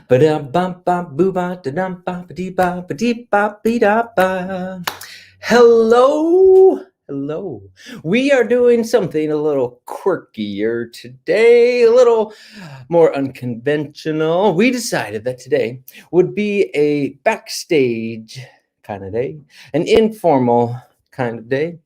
Ba-da-bum-bum-boo-ba-da-dum-ba-ba-dee-ba-ba-dee-ba-ba. Hello, hello. We are doing something a little quirkier today, a little more unconventional. We decided that today would be a backstage kind of day, an informal kind of day.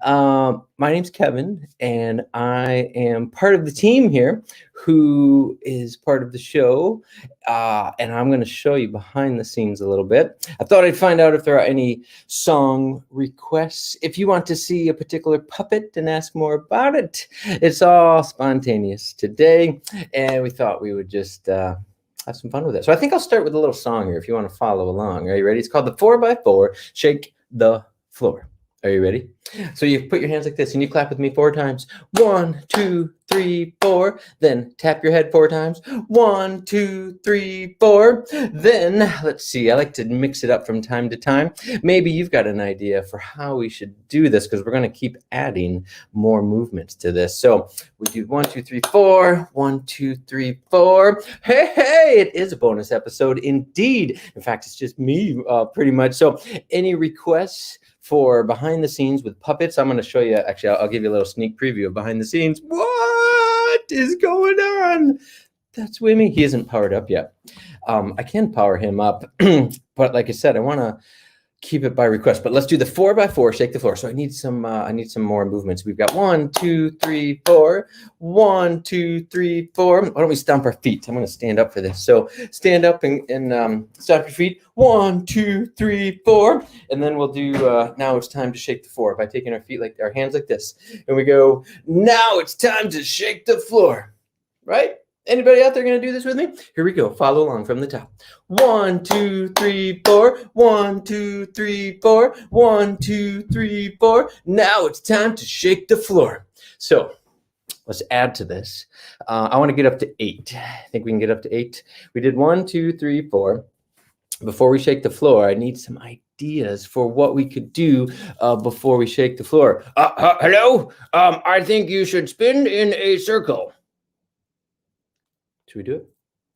My name's Kevin, and I am part of the team here who is part of the show. And I'm going to show you behind the scenes a little bit. I thought I'd find out if there are any song requests. If you want to see a particular puppet and ask more about it, it's all spontaneous today. And we thought we would just have some fun with it. So I think I'll start with a little song here if you want to follow along. Are you ready? It's called the 4x4 Shake the Floor. Are you ready? So you put your hands like this and you clap with me 4 times. 1, 2, 3, 4. Then tap your head 4 times. 1, 2, 3, 4. Then let's see. I like to mix it up from time to time. Maybe you've got an idea for how we should do this because we're going to keep adding more movements to this. So we do 1, 2, 3, 4. 1, 2, 3, 4. Hey, it is a bonus episode indeed. In fact, it's just me pretty much. So any requests for behind the scenes with puppets? I'm going to show you. Actually, I'll give you a little sneak preview of behind the scenes. What is going on? That's Wimee. He isn't powered up yet. I can power him up, but like I said, I want to keep it by request. But let's do the 4x4 shake the floor. So I need some more movements. We've got 1, 2, 3, 4. 1, 2, 3, 4. Why don't we stomp our feet? I'm going to stand up for this. So stand up and stomp your feet. 1, 2, 3, 4. And then we'll do now it's time to shake the floor by taking our hands like this. And we go, now it's time to shake the floor. Right? Anybody out there going to do this with me? Here we go. Follow along from the top. 1, 2, 3, 4. 1, 2, 3, 4. 1, 2, 3, 4. Now it's time to shake the floor. So let's add to this. I want to get up to 8. I think we can get up to 8. We did 1, 2, 3, 4. Before we shake the floor, I need some ideas for what we could do before we shake the floor. Hello? I think you should spin in a circle. Should we do it?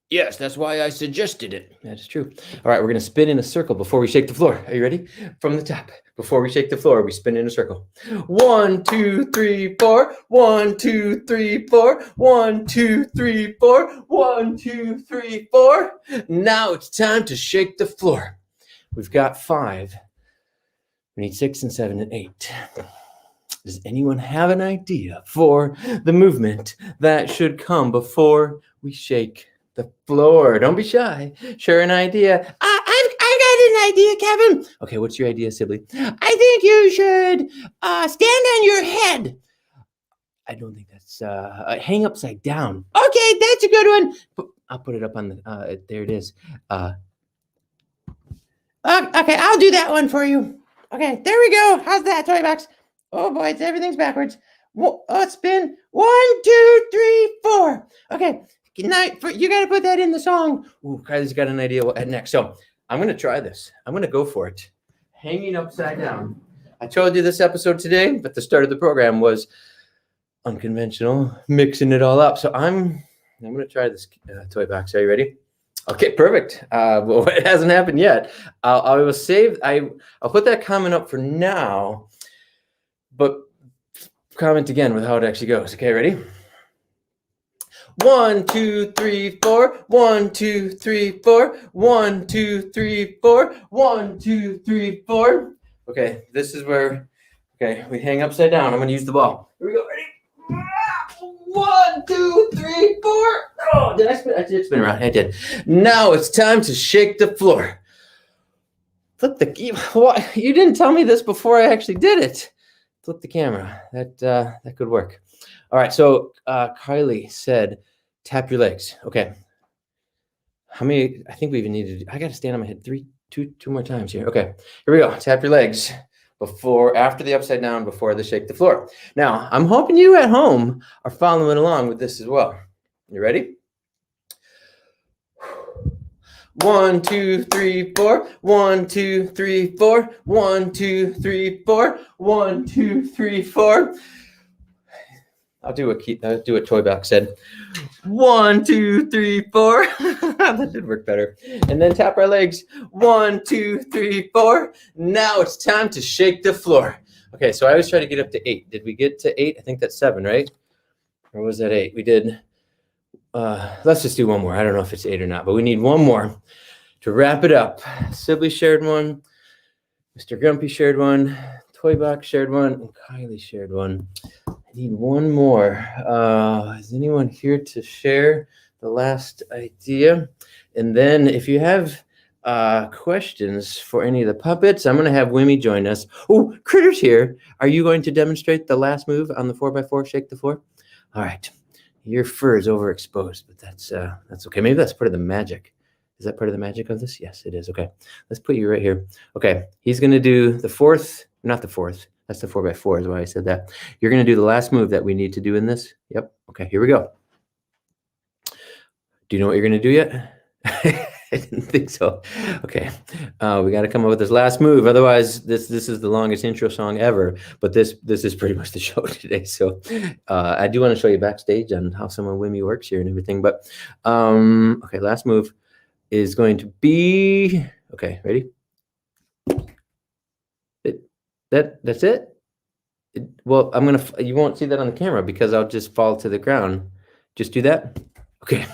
Yes, that's why I suggested it. That is true. All right, we're going to spin in a circle before we shake the floor. Are you ready? From the top. Before we shake the floor, we spin in a circle. 1, 2, 3, 4. 1, 2, 3, 4. 1, 2, 3, 4. 1, 2, 3, 4. Now it's time to shake the floor. We've got 5. We need 6 and 7 and 8. Does anyone have an idea for the movement that should come before we shake the floor? Don't be shy. Share an idea. I got an idea, Kevin. Okay, what's your idea, Sibley? I think you should stand on your head. I don't think that's hang upside down. Okay, that's a good one. I'll put it up on the there it is. Okay, I'll do that one for you. Okay, there we go. How's that, toy box? Oh boy, everything's backwards. Spin. 1, 2, 3, 4. Okay, now you got to put that in the song. Ooh, Kylie's got an idea what next. So I'm going to try this. I'm going to go for it. Hanging upside down. I told you this episode today, but the start of the program was unconventional, mixing it all up. So I'm going to try this toy box. Are you ready? Okay, perfect. Well, it hasn't happened yet. I will save. I'll put that comment up for now. But comment again with how it actually goes. Okay, ready? 1, 2, 3, 4. 1, 2, 3, 4. 1, 2, 3, 4. 1, 2, 3, 4. Okay, this is where. Okay, we hang upside down. I'm going to use the ball. Here we go. Ready? 1, 2, 3, 4. Oh, did I spin? I did spin around. I did. Now it's time to shake the floor. Flip the. What? You didn't tell me this before I actually did it. Flip the camera. That could work. All right. So Kylie said, tap your legs. Okay. How many? I think we even needed. I got to stand on my head two more times here. Okay. Here we go. Tap your legs after the upside down, before the shake the floor. Now I'm hoping you at home are following along with this as well. You ready? 1, 2, 3, 4. 1, 2, 3, 4. 1, 2, 3, 4. 1, 2, 3, 4. I'll do what Toy Box said. 1, 2, 3, 4. That did work better. And then tap our legs. 1, 2, 3, 4. Now it's time to shake the floor. Okay, so I always try to get up to 8. Did we get to 8? I think that's 7, right? Or was that 8? We did. Let's just do one more. I don't know if it's 8 or not, but we need one more to wrap it up. Sibley shared one. Mr. Grumpy shared one. Toy Box shared one. And Kylie shared one. I need one more. Is anyone here to share the last idea? And then if you have questions for any of the puppets, I'm going to have Wimee join us. Oh, Critter's here. Are you going to demonstrate the last move on the 4x4, shake the floor? All right. Your fur is overexposed, but that's okay. Maybe that's part of the magic. Is that part of the magic of this? Yes, it is. Okay. Let's put you right here. Okay. He's going to do the fourth, not the fourth. That's the 4x4 is why I said that. You're going to do the last move that we need to do in this. Yep. Okay. Here we go. Do you know what you're going to do yet? I didn't think so. Okay. We got to come up with this last move. Otherwise, this is the longest intro song ever. But this is pretty much the show today. So I do want to show you backstage on how someone Wimee works here and everything. But okay, last move is going to be, okay, ready? That's it? Well, you won't see that on the camera because I'll just fall to the ground. Just do that? Okay.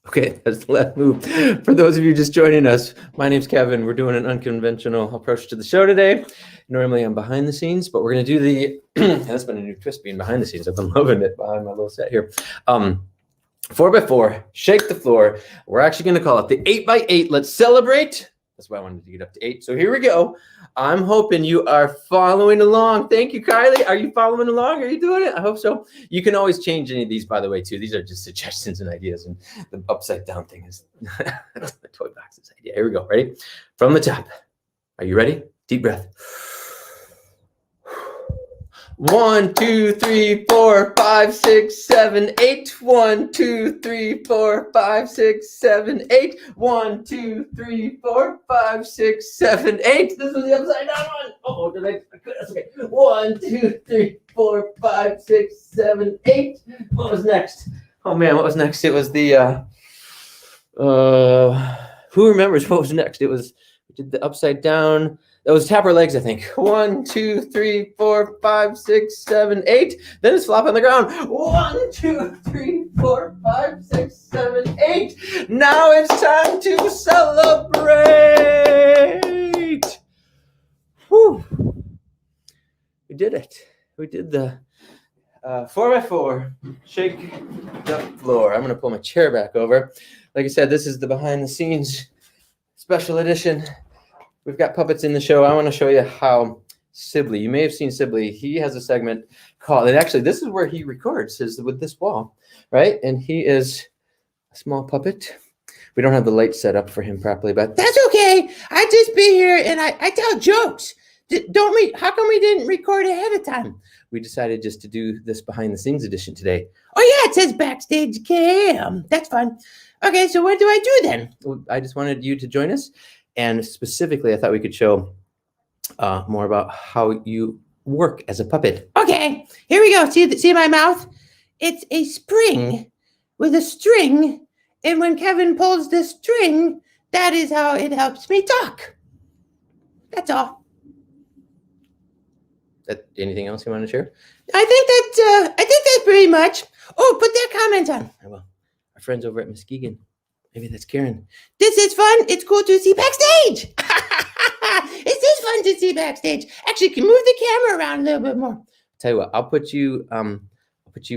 Okay, that's the last move. For those of you just joining us, my name's Kevin. We're doing an unconventional approach to the show today. Normally I'm behind the scenes, but we're going to do the, and that's been a new twist being behind the scenes. I've been loving it behind my little set here. 4x4, shake the floor. We're actually going to call it the 8x8. Let's celebrate. That's why I wanted to get up to 8. So here we go. I'm hoping you are following along. Thank you, Kylie. Are you following along? Are you doing it? I hope so. You can always change any of these, by the way, too. These are just suggestions and ideas. And the upside down thing is the Toy Box's idea. Here we go. Ready? From the top. Are you ready? Deep breath. 1, 2, 3, 4, 5, 6, 7, 8. 1, 2, 3, 4, 5, 6, 7, 8. 1, 2, 3, 4, 5, 6, 7, 8. This was the upside down one. Oh, did I? That's okay. 1, 2, 3, 4, 5, 6, 7, 8. What was next? Oh man, what was next? It was the who remembers what was next? We did the upside down. That was tap our legs, I think. 1, 2, 3, 4, 5, 6, 7, 8. Then it's flop on the ground. 1, 2, 3, 4, 5, 6, 7, 8. Now it's time to celebrate. Whew. We did it. We did the 4x4. Shake the floor. I'm going to pull my chair back over. Like I said, this is the behind the scenes special edition. We've got puppets in the show. I want to show you how Sibley, you may have seen Sibley. He has a segment called, and actually this is where he records with this wall, right? And he is a small puppet. We don't have the light set up for him properly, but that's okay. I just be here and I tell jokes. How come we didn't record ahead of time? We decided just to do this behind the scenes edition today. Oh yeah, it says backstage cam. That's fun. Okay, so what do I do then? Well, I just wanted you to join us. And specifically, I thought we could show more about how you work as a puppet. Okay, here we go. See my mouth? It's a spring with a string. And when Kevin pulls the string, that is how it helps me talk. That's all. Anything else you want to share? I think that's pretty much. Oh, put that comment on. I will. Our friends over at Muskegon. Maybe that's Karen. This is fun. It's cool to see backstage. It is fun to see backstage. Actually, can move the camera around a little bit more. Tell you what, I'll put you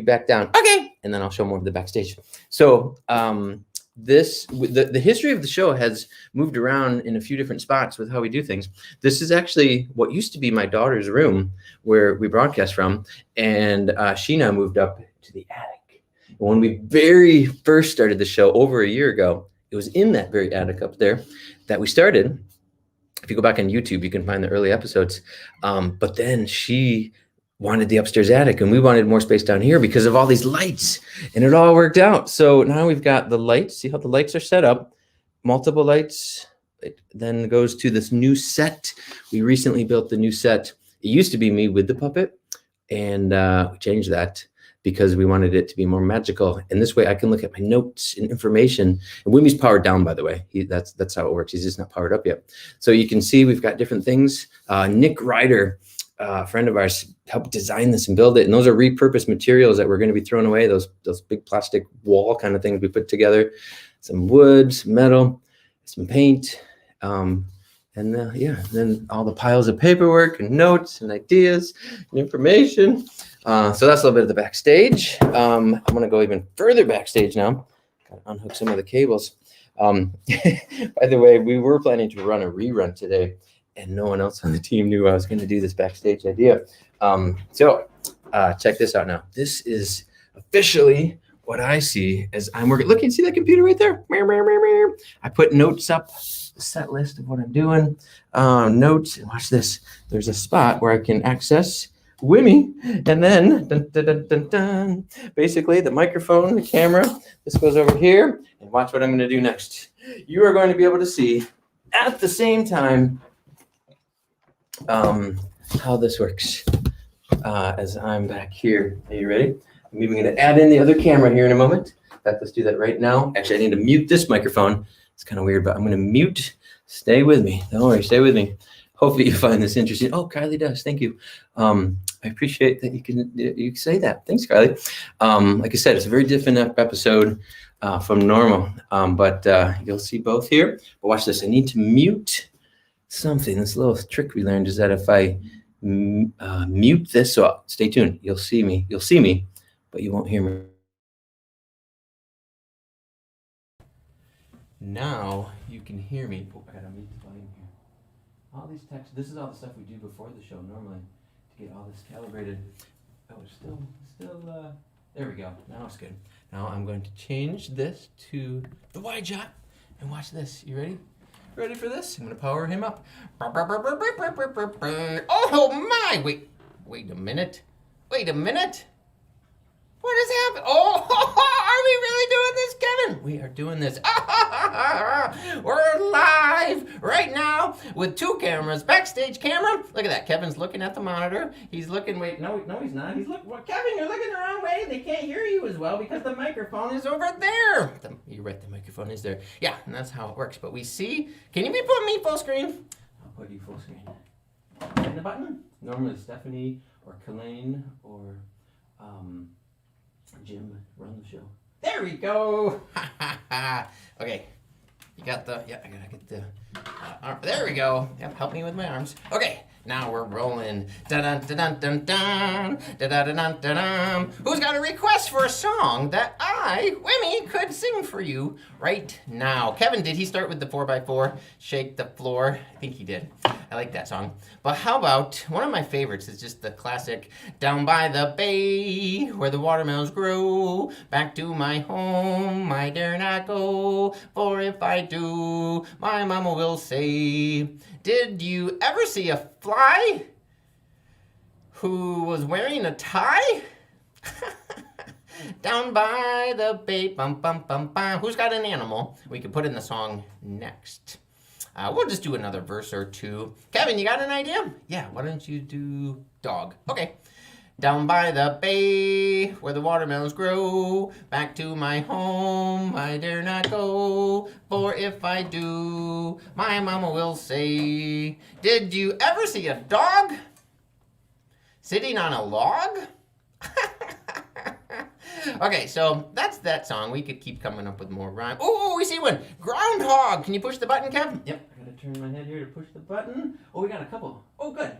back down. Okay. And then I'll show more of the backstage. So the history of the show has moved around in a few different spots with how we do things. This is actually what used to be my daughter's room where we broadcast from, and she now moved up to the attic. When we very first started the show over a year ago, it was in that very attic up there that we started. If you go back on YouTube, you can find the early episodes. But then she wanted the upstairs attic, and we wanted more space down here because of all these lights, and it all worked out. So now we've got the lights. See how the lights are set up? Multiple lights. It then goes to this new set. We recently built the new set. It used to be me with the puppet, and we changed that. because we wanted it to be more magical. And this way I can look at my notes and information. And Wimee's powered down, by the way. That's how it works. He's just not powered up yet. So you can see we've got different things. Nick Ryder, a friend of ours, helped design this and build it. And those are repurposed materials that we're going to be throwing away, those big plastic wall kind of things we put together. Some wood, some metal, some paint. Then all the piles of paperwork and notes and ideas and information. So that's a little bit of the backstage. I'm going to go even further backstage now. Got to unhook some of the cables. By the way, we were planning to run a rerun today, and no one else on the team knew I was going to do this backstage idea. So check this out now. This is officially what I see as I'm working. Look, you see that computer right there? I put notes up, a set list of what I'm doing. Notes, and watch this. There's a spot where I can access Wimee, and then dun, dun, dun, dun, dun. Basically the microphone, the camera. This goes over here, and watch what I'm going to do next. You are going to be able to see at the same time how this works as I'm back here. Are you ready? I'm even going to add in the other camera here in a moment. In fact, let's do that right now. Actually, I need to mute this microphone. It's kind of weird, but I'm going to mute. Stay with me. Don't worry, stay with me. Hopefully you find this interesting. Oh, Kylie does. Thank you. I appreciate that you can say that. Thanks, Kylie. Like I said, it's a very different episode from normal, but you'll see both here. But watch this. I need to mute something. This little trick we learned is that if I mute this, so stay tuned. You'll see me, but you won't hear me. Now you can hear me. Oh, I gotta mute the volume here. All these texts, this is all the stuff we do before the show normally to get all this calibrated. Oh, still, there we go. Now it's good. Now I'm going to change this to the wide shot, and watch this. You ready? Ready for this? I'm gonna power him up. Oh my! Wait a minute. What is happening? Oh, are we really doing this, Kevin? We are doing this. We're live right now with two cameras. Backstage camera. Look at that. Kevin's looking at the monitor. He's looking. Wait, no, he's not. He's looking. Kevin, you're looking the wrong way. They can't hear you as well because the microphone is over there. You're right. The microphone is there. Yeah, and that's how it works. But we see. Can you put me full screen? I'll put you full screen. Hit the button. Normally Stephanie or Kalaine or Jim run the show. There we go. Okay, you got the. Yeah, I gotta get the. There we go. Yep, help me with my arms. Okay, now we're rolling. Dun dun dun dun dun dun dun dun dun. Who's got a request for a song that Wimee, could sing for you right now? Kevin, did he start with the 4x4? Shake the floor. I think he did. I like that song. But how about one of my favorites is just the classic Down by the bay where the watermelons grow. Back to my home I dare not go, for if I do, my mama will say, did you ever see a fly who was wearing a tie? Down by the bay, bum bum bum bum. Who's got an animal? We could put in the song next. We'll just do another verse or two. Kevin, you got an idea? Yeah, why don't you do dog? Okay. Down by the bay where the watermelons grow, back to my home I dare not go, for if I do, my mama will say, did you ever see a dog sitting on a log? Okay, so that's that song. We could keep coming up with more rhyme. Oh, we see one. Groundhog. Can you push the button, Kev? Yep. I gotta turn my head here to push the button. Oh, we got a couple. Oh, good.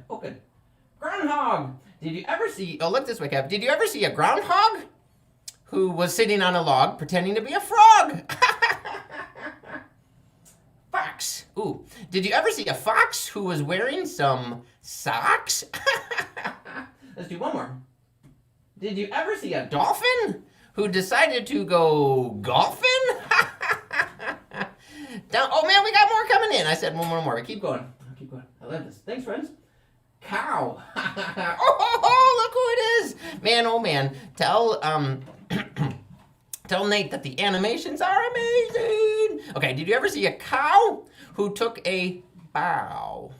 Groundhog. Did you ever see... Oh, look this way, Kev. Did you ever see a groundhog who was sitting on a log pretending to be a frog? Fox. Ooh. Did you ever see a fox who was wearing some socks? Let's do one more. Did you ever see a dolphin who decided to go golfing? Oh man, we got more coming in. I said one more. Keep going. I love this. Thanks, friends. Cow. Oh, look who it is. Man, oh man. Tell Nate that the animations are amazing. Okay, did you ever see a cow who took a bow?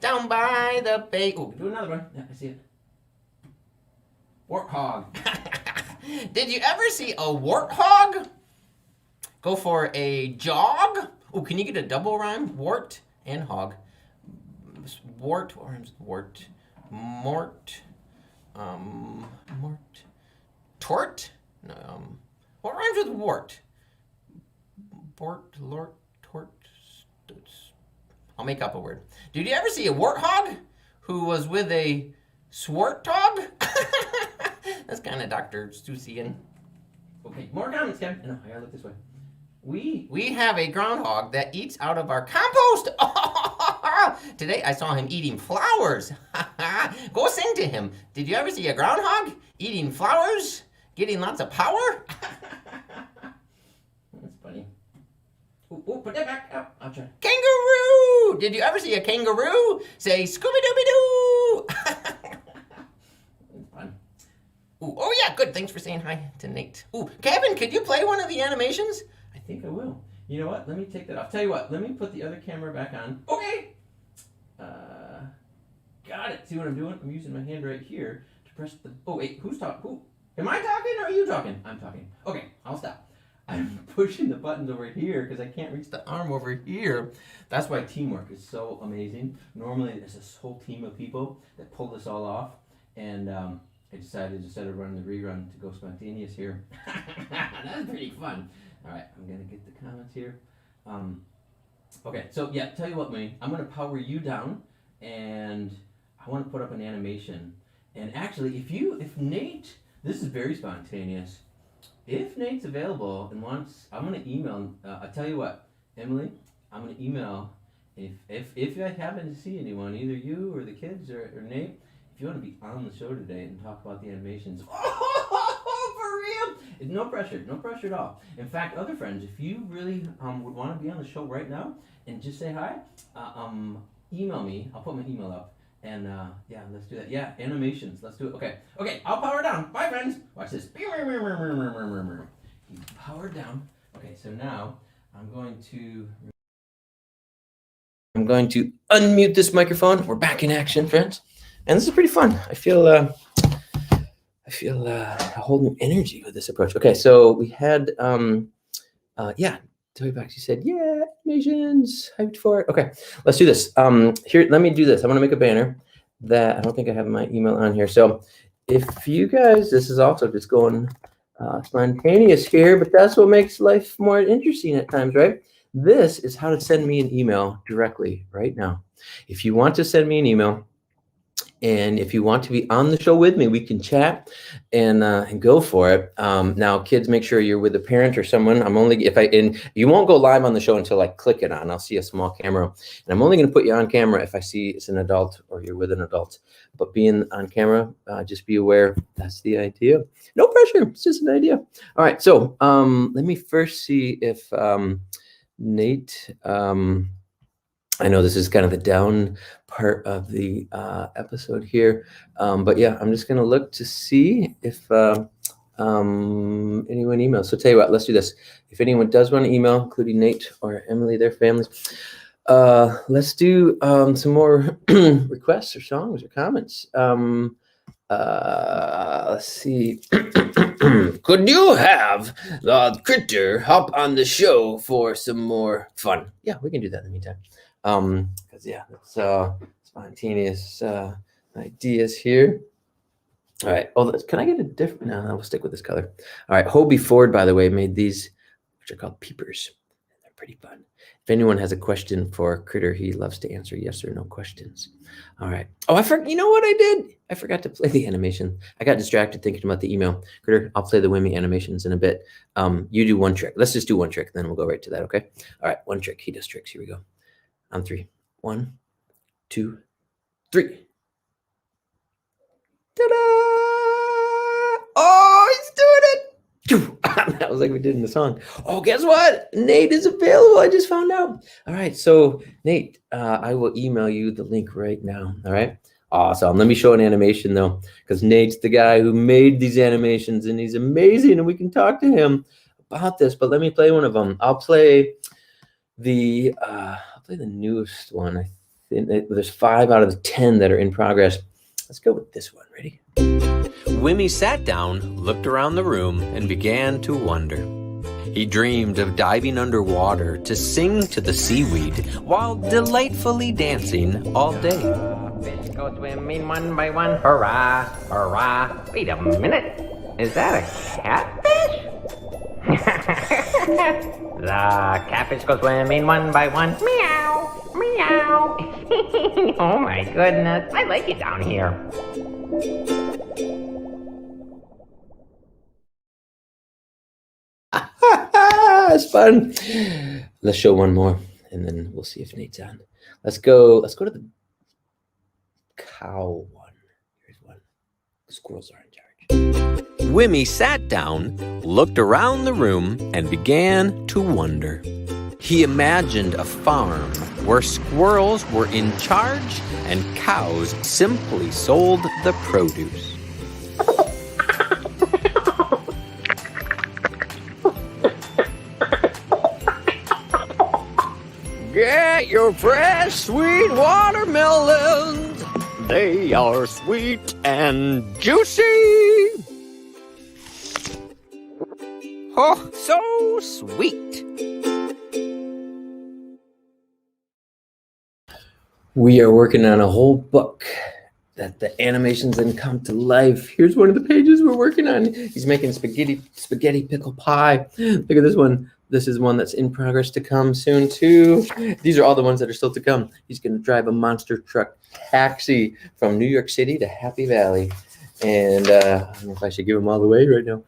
Down by the bay. Oh, do another one. Yeah, I see it. Warthog. Did you ever see a warthog go for a jog? Oh, can you get a double rhyme? Wart and hog. Wart, what rhymes with wart? Mort. Mort. Tort? No, what rhymes with wart? Bort, lort, tort. I'll make up a word. Did you ever see a warthog who was with a swartog? That's kind of Dr. Seussian. Okay, more comments, Kevin. No, I gotta look this way. We have a groundhog that eats out of our compost. Today I saw him eating flowers. Go sing to him. Did you ever see a groundhog eating flowers? Getting lots of power? That's funny. Ooh, put that back up. I'll try. Kangaroo! Did you ever see a kangaroo? Say Scooby-Dooby-Doo! That's fun. Ooh, oh yeah, good. Thanks for saying hi to Nate. Ooh, Kevin, could you play one of the animations? I think I will. You know what? Let me take that off. Tell you what. Let me put the other camera back on. Okay. Got it. See what I'm doing? I'm using my hand right here to press the. Oh wait, who's talking? Who? Am I talking or are you talking? I'm talking. Okay, I'll stop. I'm pushing the buttons over here because I can't reach the arm over here. That's why teamwork is so amazing. Normally, there's this whole team of people that pull this all off, and I decided instead of running the rerun to go spontaneous here. That's pretty fun. All right, I'm gonna get the comments here. Okay, so yeah, tell you what, Wayne, I'm gonna power you down, and I want to put up an animation. And actually, if Nate, this is very spontaneous. If Nate's available and wants, I'm gonna email. I'll tell you what, Emily, I'm gonna email. If I happen to see anyone, either you or the kids or Nate, if you want to be on the show today and talk about the animations, for real, it's no pressure at all. In fact, other friends, if you really would want to be on the show right now and just say hi, email me. I'll put my email up. And yeah, let's do that. Yeah, animations. Let's do it. Okay, I'll power down. Bye, friends. Watch this. Power down. Okay, so now I'm going to unmute this microphone. We're back in action, friends, and this is pretty fun. I feel a whole new energy with this approach. Okay, so we had yeah. Toby Box, you said, yeah, animations, hyped for it. Okay, let's do this. Here, let me do this. I'm gonna make a banner that I don't think I have my email on here. So if you guys, this is also just going spontaneous here, but that's what makes life more interesting at times, right? This is how to send me an email directly right now. If you want to send me an email, and if you want to be on the show with me, we can chat and go for it. Now, kids, make sure you're with a parent or someone. You won't go live on the show until I click it on. I'll see a small camera, and I'm only going to put you on camera if I see it's an adult or you're with an adult. But being on camera, just be aware that's the idea. No pressure. It's just an idea. All right. So let me first see if Nate. I know this is kind of the down part of the episode here, but yeah, I'm just going to look to see if anyone emails. So tell you what, let's do this. If anyone does want to email, including Nate or Emily, their families, let's do some more requests or songs or comments. Let's see. Could you have the critter hop on the show for some more fun? Yeah, we can do that in the meantime. Because yeah, it's spontaneous ideas here. All right. Oh, can I get a different? No, we'll stick with this color. All right. Hobie Ford, by the way, made these, which are called peepers. They're pretty fun. If anyone has a question for Critter, he loves to answer yes or no questions. All right. Oh, you know what I did? I forgot to play the animation. I got distracted thinking about the email. Critter, I'll play the Wimee animations in a bit. You do one trick. Let's just do one trick, then we'll go right to that, okay? All right, one trick. He does tricks. Here we go. On 3. 1, 2, 3. Ta-da! Oh, he's doing it! That was like we did in the song. Oh, guess what? Nate is available. I just found out. All right, so Nate, I will email you the link right now. All right. Awesome. Let me show an animation though, because Nate's the guy who made these animations, and he's amazing, and we can talk to him about this. But let me play one of them. I'll play the newest one. I think there's 5 out of the 10 that are in progress. Let's go with this one. Ready? Wimee sat down, looked around the room, and began to wonder. He dreamed of diving underwater to sing to the seaweed while delightfully dancing all day. Fish go swimming one by one, hurrah, hurrah. Wait a minute, is that a catfish? The catfish go swimming one by one, meow, meow. Oh my goodness, I like it down here. It's fun. Let's show one more, and then we'll see if Nate's on. Let's go to the cow one. Here's one. The squirrels are in charge. Wimee sat down, looked around the room, and began to wonder. He imagined a farm where squirrels were in charge and cows simply sold the produce. Get your fresh, sweet watermelons. They are sweet and juicy. Oh, so sweet. We are working on a whole book that the animations then come to life. Here's one of the pages we're working on. He's making spaghetti pickle pie. Look at this one. This is one that's in progress to come soon too. These are all the ones that are still to come. He's going to drive a monster truck taxi from New York City to Happy Valley. And I don't know if I should give him all the way right now.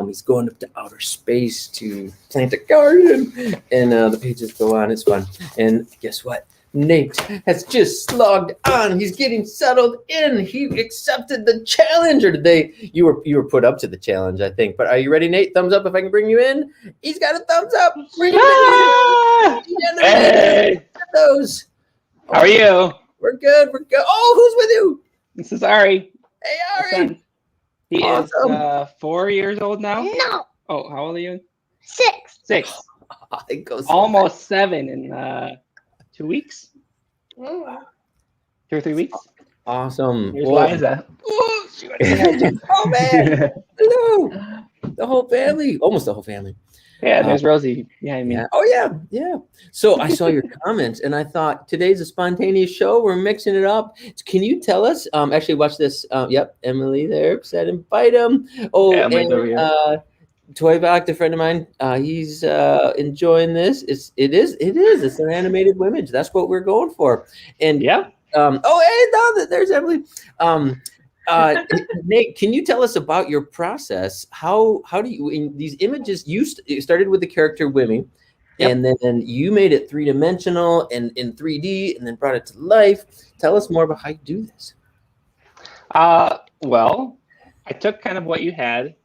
He's going up to outer space to plant a garden. And the pages go on. It's fun. And guess what? Nate has just logged on. He's getting settled in. He accepted the challenge. Or did they? You were put up to the challenge, I think. But are you ready, Nate? Thumbs up if I can bring you in. He's got a thumbs up. Bring him in. Hey. Those. How are you? We're good. We're good. Oh, who's with you? This is Ari. Hey, My Ari. son. He Awesome. is 4 years old now. No, Oh, how old are you? 6. 6. It goes Almost 7 in 2 weeks. 2 or 3 weeks. awesome. Here's Whoa. Liza. Oh, she went to oh man. Hello. The whole family. Almost the whole family. Yeah, there's Rosie behind me. Yeah. Oh yeah, yeah. So I saw your comments and I thought today's a spontaneous show. We're mixing it up. Can you tell us? Actually, watch this. Yep, Emily there said invite him. Oh, Yeah, Emily's over and here. Toyback, a friend of mine, he's enjoying this. It is. It's an animated image. That's what we're going for. And Yeah. Oh, hey, no, there's Emily. Nate, can you tell us about your process? How do you in these images? You started with the character Wimee, Yep. and then you made it 3-dimensional and in 3D, and then brought it to life. Tell us more about how you do this. Well, I took kind of what you had.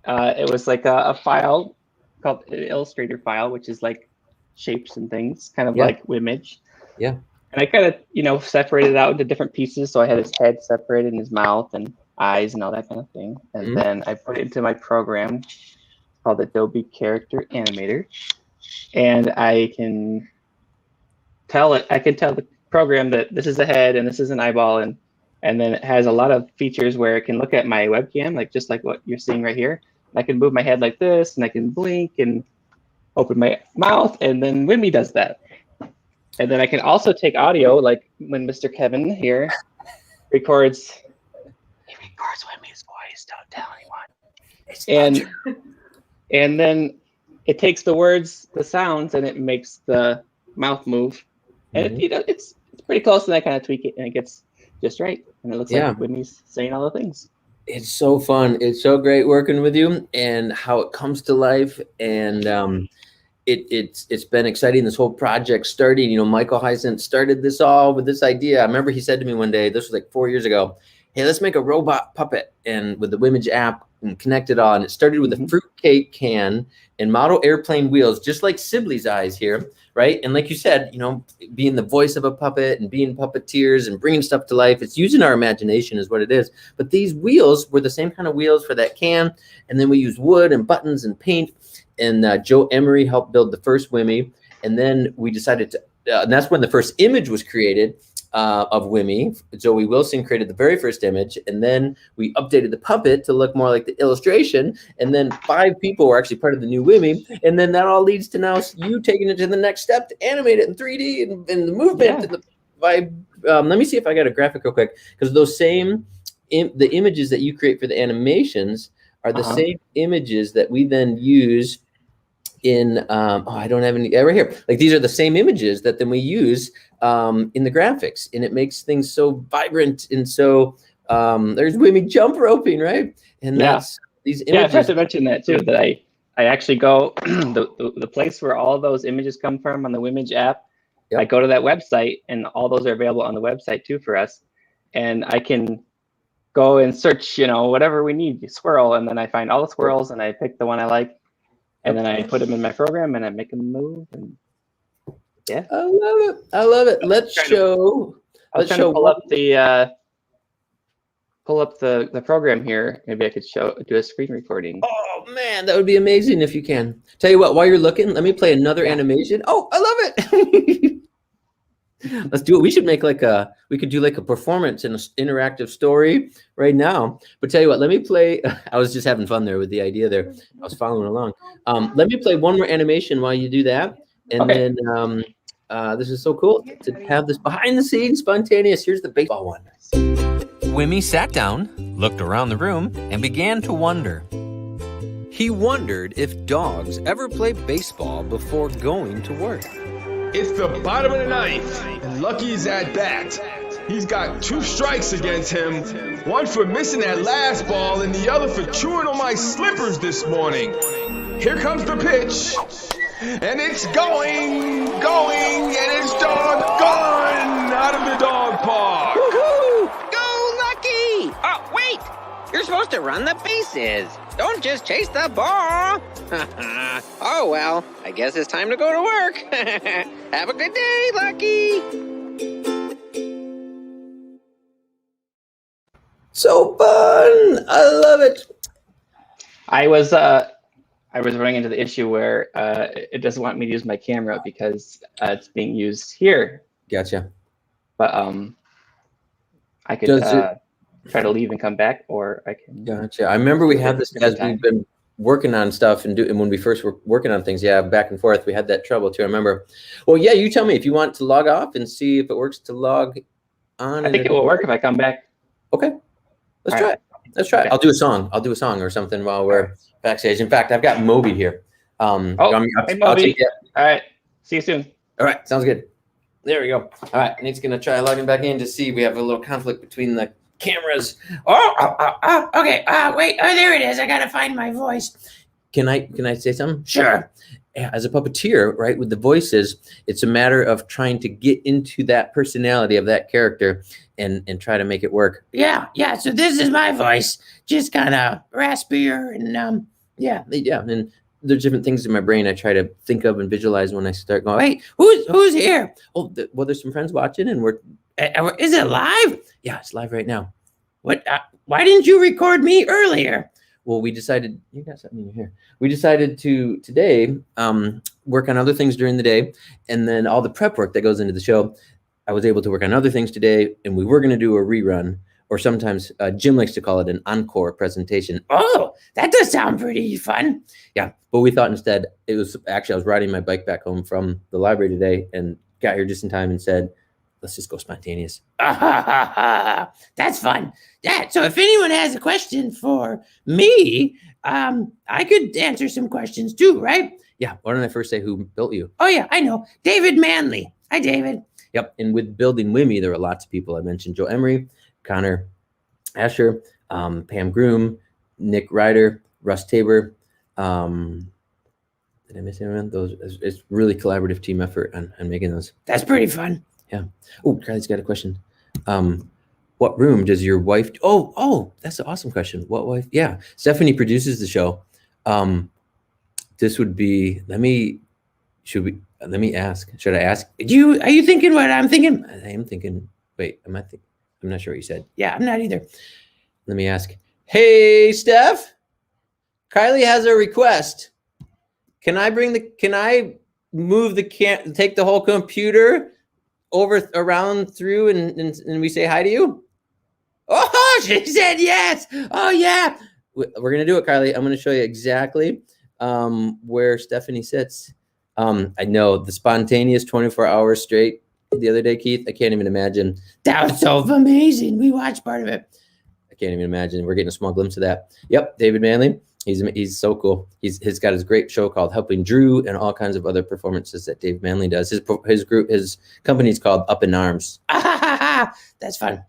It was like a file called an Illustrator file, which is like shapes and things, kind of Yeah. like Wimage. Yeah. And I kind of, separated it out into different pieces. So I had his head separated and his mouth and eyes and all that kind of thing. And Mhm. then I put it into my program called Adobe Character Animator. And I can tell the program that this is a head and this is an eyeball. And then it has a lot of features where it can look at my webcam, like just like what you're seeing right here. I can move my head like this, and I can blink and open my mouth, and then Wimee does that. And then I can also take audio, like when Mr. Kevin here records. He records Wimee's voice. Don't tell anyone. And then it takes the words, the sounds, and it makes the mouth move. And it's pretty close, and I kind of tweak it, and it gets just right, and it looks like Wimee's saying all the things. It's so fun. It's so great working with you and how it comes to life. And it's been exciting, this whole project starting. You know, Michael Heisen started this all with this idea. I remember he said to me one day, this was like 4 years ago, hey, let's make a robot puppet and with the Wimage app and connect it on. It started with a fruitcake can and model airplane wheels, just like Sibley's eyes here, right? And like you said, you know, being the voice of a puppet and being puppeteers and bringing stuff to life, it's using our imagination is what it is. But these wheels were the same kind of wheels for that can. And then we used wood and buttons and paint. And Joe Emery helped build the first Wimee. And then we decided to, and that's when the first image was created. of Wimee. Zoe Wilson created the very first image, and then we updated the puppet to look more like the illustration. And then 5 people were actually part of the new Wimee. And then that all leads to now you taking it to the next step to animate it in 3D and the movement and the vibe. Let me see if I got a graphic real quick, because those same the images that you create for the animations are the same images that we then use in I don't have any right here. Like these are the same images that then we use in the graphics, and it makes things so vibrant. And so there's Wimee jump roping, right? And that's these images. Yeah, I forgot to mention that too, that I actually go the place where all those images come from on the Wimage app. Yep. I go to that website, and all those are available on the website too for us. And I can go and search, whatever we need, squirrel, and then I find all the squirrels, and I pick the one I like, and then I put them in my program, and I make them move. And yeah, I love it. I love it. Let's show. Let's show. Pull up the program here. Maybe I could do a screen recording. Oh man, that would be amazing if you can. Tell you what, while you're looking, let me play another animation. Oh, I love it. Let's do it. We should make we could do like a performance in an interactive story right now. But tell you what, let me play. I was just having fun there with the idea there. I was following along. Let me play one more animation while you do that. And then this is so cool to have this behind the scenes spontaneous. Here's the baseball one. Wimee sat down, looked around the room, and began to wonder. He wondered if dogs ever play baseball before going to work. It's the bottom of the ninth, and Lucky's at bat. He's got 2 strikes against him, one for missing that last ball and the other for chewing on my slippers this morning. Here comes the pitch, and it's going, and it's gone out of the dog park. Woohoo! Go, Lucky! Oh, wait! You're supposed to run the bases. Don't just chase the ball. Oh, well, I guess it's time to go to work. Have a good day, Lucky. So fun. I love it. I was running into the issue where it doesn't want me to use my camera because it's being used here. Gotcha. But I could try to leave and come back, or I can. Gotcha. I remember we had this as we've been working on stuff and when we first were working on things, back and forth, we had that trouble too. I remember. Well, yeah, you tell me if you want to log off and see if it works to log on. I think it will work if I come back. Okay. Let's try it. Let's try it. I'll do a song. I'll do a song or something while we're backstage. In fact, I've got Moby here. Hey, Moby. All right. See you soon. All right. Sounds good. There we go. All right. Nate's going to try logging back in to see. We have a little conflict between the cameras. Okay. Wait. Oh, there it is. I got to find my voice. Can I say something? Sure. As a puppeteer, right, with the voices, it's a matter of trying to get into that personality of that character and try to make it work. Yeah. So this is my voice, just kind of raspier and yeah. And there's different things in my brain I try to think of and visualize when I start going. Wait, who's here? Oh, well, there's some friends watching, and we're. Is it live? Yeah, it's live right now. What? Why didn't you record me earlier? Well, we decided. You got something in your hair. We decided to today work on other things during the day, and then all the prep work that goes into the show. I was able to work on other things today, and we were going to do a rerun, or sometimes Jim likes to call it an encore presentation. Oh, that does sound pretty fun. Yeah, but we thought instead it was actually I was riding my bike back home from the library today and got here just in time and said, let's just go spontaneous. That's fun. Yeah. So if anyone has a question for me, I could answer some questions too, right? Yeah. Why don't I first say who built you? Oh yeah, I know. David Manley. Hi, David. Yep. And with building Wimee, there were lots of people. I mentioned Joe Emery, Connor Asher, Pam Groom, Nick Ryder, Russ Tabor. Did I miss anyone? It's really collaborative team effort on making those. That's pretty fun. Yeah. Oh, Kylie's got a question. What room does your wife? Oh, that's an awesome question. What wife? Yeah, Stephanie produces the show. This would be. Let me ask. Should I ask? Are you thinking what I'm thinking? I am thinking. Wait, I'm not sure what you said. Yeah, I'm not either. Let me ask. Hey, Steph. Kylie has a request. Can I move take the whole computer over around through and we say hi to you? Oh, she said yes. Oh, yeah. We're going to do it, Kylie. I'm going to show you exactly where Stephanie sits. I know the spontaneous 24 hours straight the other day, Keith. I can't even imagine. That was so amazing. We watched part of it. I can't even imagine. We're getting a small glimpse of that. Yep, David Manley. He's so cool. He's got his great show called Helping Drew and all kinds of other performances that Dave Manley does. His company's called Up in Arms. That's fun.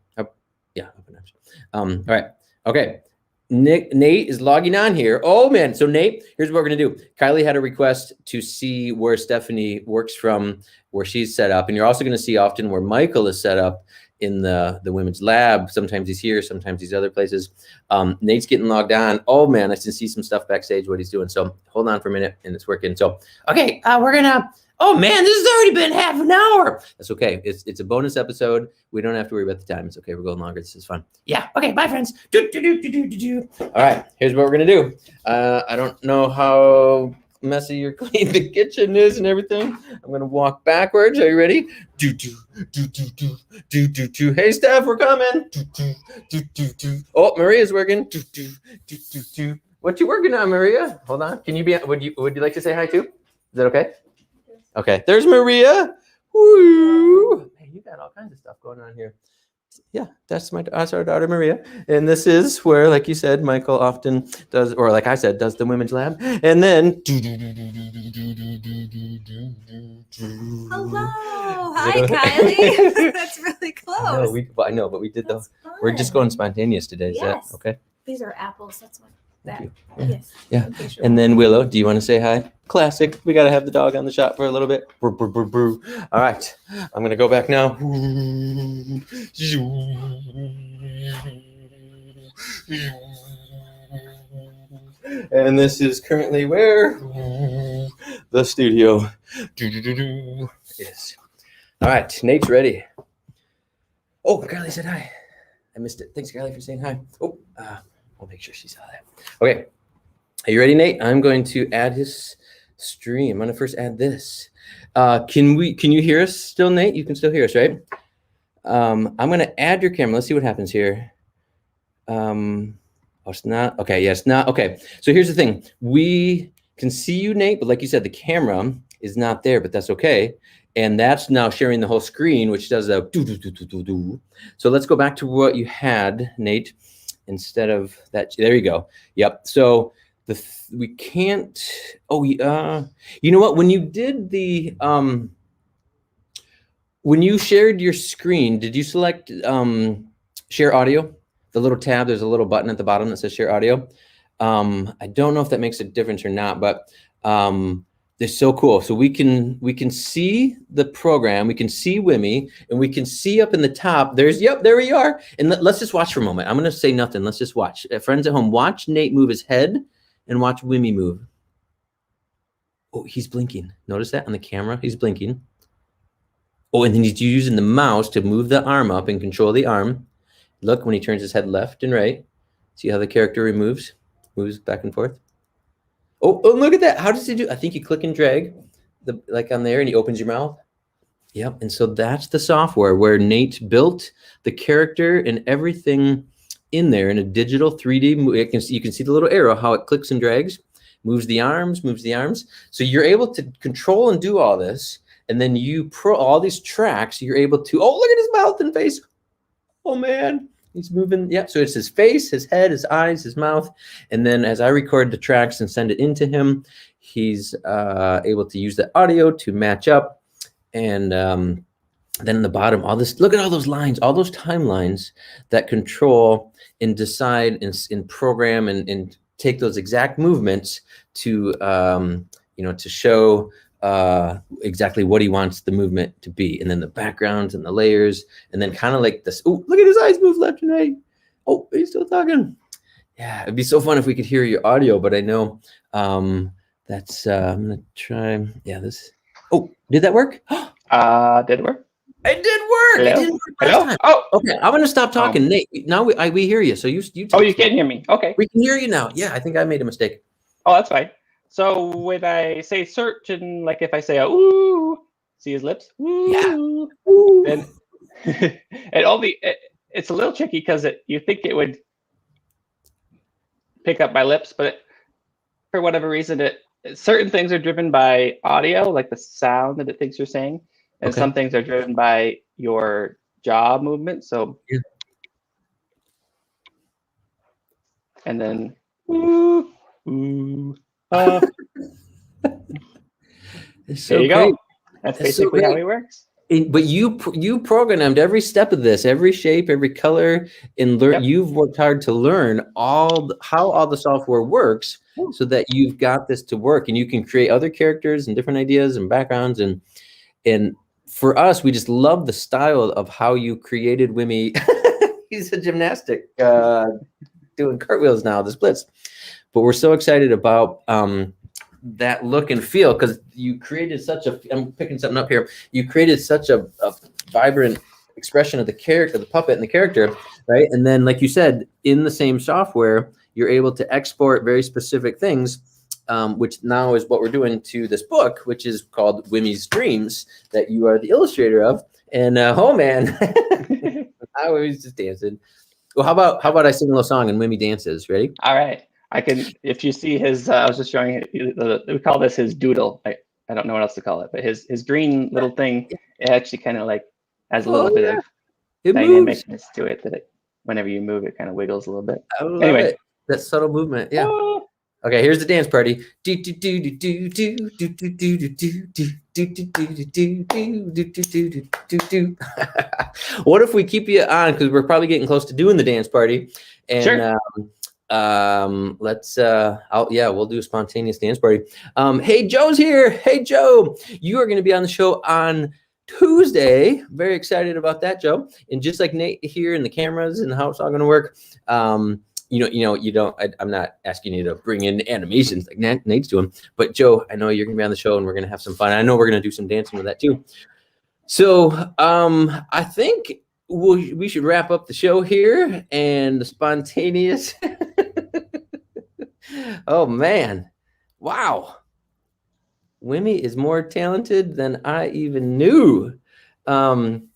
Yeah, Up in Arms. All right. Okay. Nate is logging on here. Oh man. So Nate, here's what we're gonna do. Kylie had a request to see where Stephanie works from, where she's set up, and you're also gonna see often where Michael is set up in the women's lab. Sometimes he's here, sometimes he's other places. Nate's getting logged on. Oh man, I can see some stuff backstage what he's doing. So hold on for a minute, and it's working. So okay, we're gonna. Oh man, this has already been half an hour. that's okay. It's a bonus episode. We don't have to worry about the time. It's okay. We're going longer. This is fun. Yeah. Okay. Bye, friends. Do. All right. Here's what we're gonna do. I don't know how messy or clean the kitchen is and everything. I'm gonna walk backwards. Are you ready? Do. Hey, Steph, we're coming. Do. Oh, Maria's working. Do. What you working on, Maria? Hold on. Can you be? Would you like to say hi too? Is that okay? Okay, there's Maria. Woo! Hey, you got all kinds of stuff going on here. Yeah, that's our daughter Maria, and this is where, like you said, Michael often does, or like I said, does the women's lab, and then. Hello, hi Kylie. That's really close. I know, but we did That's though. We're just going spontaneous today. Is Yes. that okay? These are apples. That's what that. you. Yes. Yeah. Okay, sure. And then Willow, do you want to say hi? Classic. We got to have the dog on the shot for a little bit. Brr, brr, brr, brr. All right. I'm going to go back now. And this is currently where the studio is. All right. Nate's ready. Oh, Kylie said hi. I missed it. Thanks, Kylie, for saying hi. Oh, we'll make sure she saw that. Okay. Are you ready, Nate? I'm going to add his stream. I'm going to first add this. Can you hear us still, Nate? You can still hear us, right? I'm going to add your camera. Let's see what happens here. Oh, it's not. Okay. Yeah, it's not. Okay. So here's the thing. We can see you, Nate, but like you said, the camera is not there, but that's okay. And that's now sharing the whole screen, which does a do. So let's go back to what you had, Nate, instead of that. There you go. Yep. So we can't. Oh, you know what? When you did the when you shared your screen, did you select share audio? The little tab. There's a little button at the bottom that says share audio. I don't know if that makes a difference or not, but they're so cool. So we can see the program, we can see Wimee, and we can see up in the top. There we are. And let's just watch for a moment. I'm going to say nothing. Let's just watch. Friends at home, watch Nate move his head and watch Wimee move. Oh, he's blinking. Notice that on the camera? He's blinking. Oh, and then he's using the mouse to move the arm up and control the arm. Look, when he turns his head left and right. See how the character moves back and forth? Oh, look at that. How does he do? I think you click and drag like on there and he opens your mouth. Yep. And so that's the software where Nate built the character and everything in there in a digital 3D. You can see the little arrow, how it clicks and drags, moves the arms. So you're able to control and do all this. And then all these tracks, you're able to, oh, look at his mouth and face. Oh, man. He's moving. Yeah. So it's his face, his head, his eyes, his mouth. And then as I record the tracks and send it into him, he's able to use the audio to match up. And then in the bottom, look at all those lines, all those timelines that control and decide and program and take those exact movements to, to show exactly what he wants the movement to be, and then the backgrounds and the layers, and then kind of like this. Oh, look at his eyes move left and right. Oh, he's still talking. Yeah, it'd be so fun if we could hear your audio, but I know that's. I'm gonna try. Yeah, this. Oh, did that work? Did it work? It did work. Hello? It didn't work last Hello? time. Oh, Okay, I'm gonna stop talking, Nate. Now we hear you. So you. oh, you can hear me. Okay. We can hear you now. Yeah, I think I made a mistake. Oh, that's fine. So when I say search and like if I say ooh, See his lips? Yeah. Woo. And it's a little tricky because you think it would pick up my lips, but for whatever reason, certain things are driven by audio, like the sound that it thinks you're saying, and Okay. some things are driven by your jaw movement. So, Yeah. and then, ooh, ooh, It's so there you great. go. That's It's so basically how great. he works. But you programmed every step of this, every shape, every color, and learn. Yep. You've worked hard to learn how all the software works, so that you've got this to work, and you can create other characters and different ideas and backgrounds. And for us, we just love the style of how you created Wimee. He's a gymnastic doing cartwheels now, the splits. But we're so excited about that look and feel, because you created such a, I'm picking something up here, you created such a vibrant expression of the character, the puppet and the character, right? And then, like you said, in the same software, you're able to export very specific things, which now is what we're doing to this book, which is called Wimee's Dreams, that you are the illustrator of. And oh man, I was just dancing. Well, how about I sing a little song and Wimee dances? Ready? All right. I can, if you see his, I was just showing you, we call this his doodle. I don't know what else to call it, but his green little thing, it actually kind of like has a little bit of It moves. dynamicness to it that whenever you move, it kind of wiggles a little bit. I love Anyway. it. That subtle movement. Yeah. Okay, here's the dance party. What if we keep you on, because we're probably getting close to doing the dance party, and Sure. let's we'll do a spontaneous dance party. Hey, Joe's here. Hey, Joe, you are going to be on the show on Tuesday. Very excited about that, Joe. And just like Nate here and the cameras and how it's all going to work, you don't, I'm not asking you to bring in animations like Nate's doing, but Joe, I know you're going to be on the show and we're going to have some fun. I know we're going to do some dancing with that too. So I think we should wrap up the show here, and the spontaneous. Oh man, wow. Wimee is more talented than I even knew. You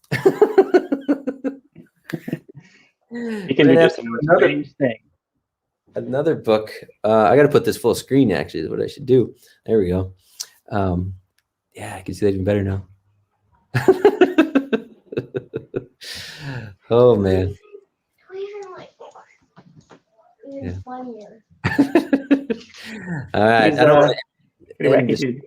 can do some strange thing. Another book. I got to put this full screen, actually, is what I should do. There we go. Yeah, I can see that even better now. Oh, man. Yeah. All right. I don't want to.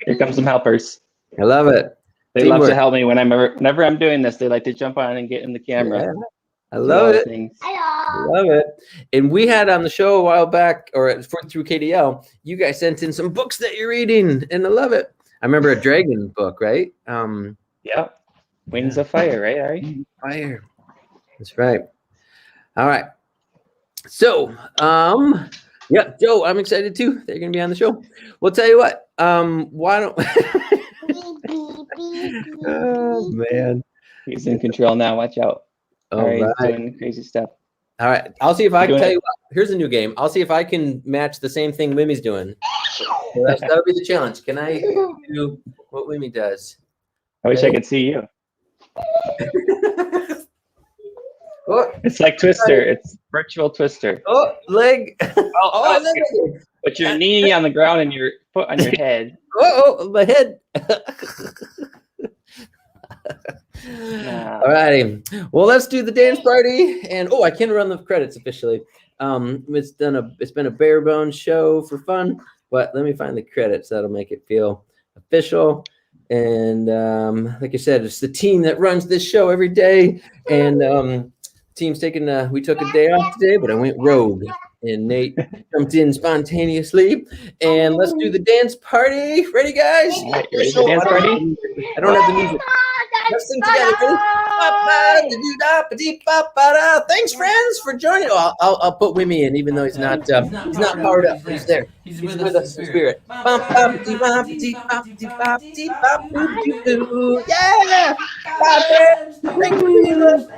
Here comes some helpers. I love it. They love to help me whenever I'm doing this. They like to jump on and get in the camera. Yeah, I love it. Hello. Love it. And we had on the show a while back, or through KDL, you guys sent in some books that you're reading, and I love it. I remember a dragon book, right? Yeah. Wings of Fire, right, Ari? Fire. That's right. All right. So, yeah, Joe, I'm excited too. They're gonna be on the show. We'll tell you what. Why don't? Oh man, He's in control now. Watch out. All Ari's right. doing crazy stuff. All right. I'll see if I can Doing tell it. you what. Here's a new game. I'll see if I can match the same thing Wimee's doing. So that'll be the challenge. Can I do what Wimee does? I wish I could see you. Oh, It's like Twister. It's virtual Twister. oh, leg. Oh, Leg. Put your knee on the ground and your foot on your head. Oh, my head. Nah. All righty. Well, let's do the dance party. And I can run the credits officially. It's been a bare bones show for fun, but let me find the credits. That'll make it feel official. And like I said, it's the team that runs this show every day. And team's we took a day off today, but I went rogue. And Nate jumped in spontaneously. And let's do the dance party. Ready, guys? All right, you ready for the dance party? I don't have the music. Let's sing together. Thanks, friends, for joining. I'll put Wimee in, even though he's not powered up. He's there. He's with us in spirit. Yeah!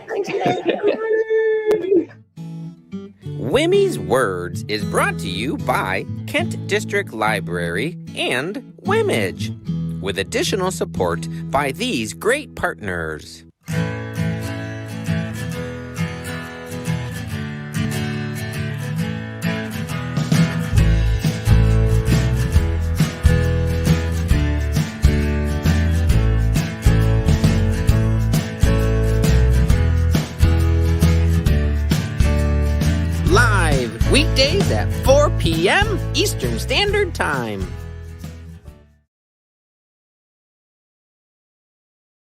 Thanks, Wimee's Words is brought to you by Kent District Library and Wimage, with additional support by these great partners. Live weekdays at 4 p.m. Eastern Standard Time.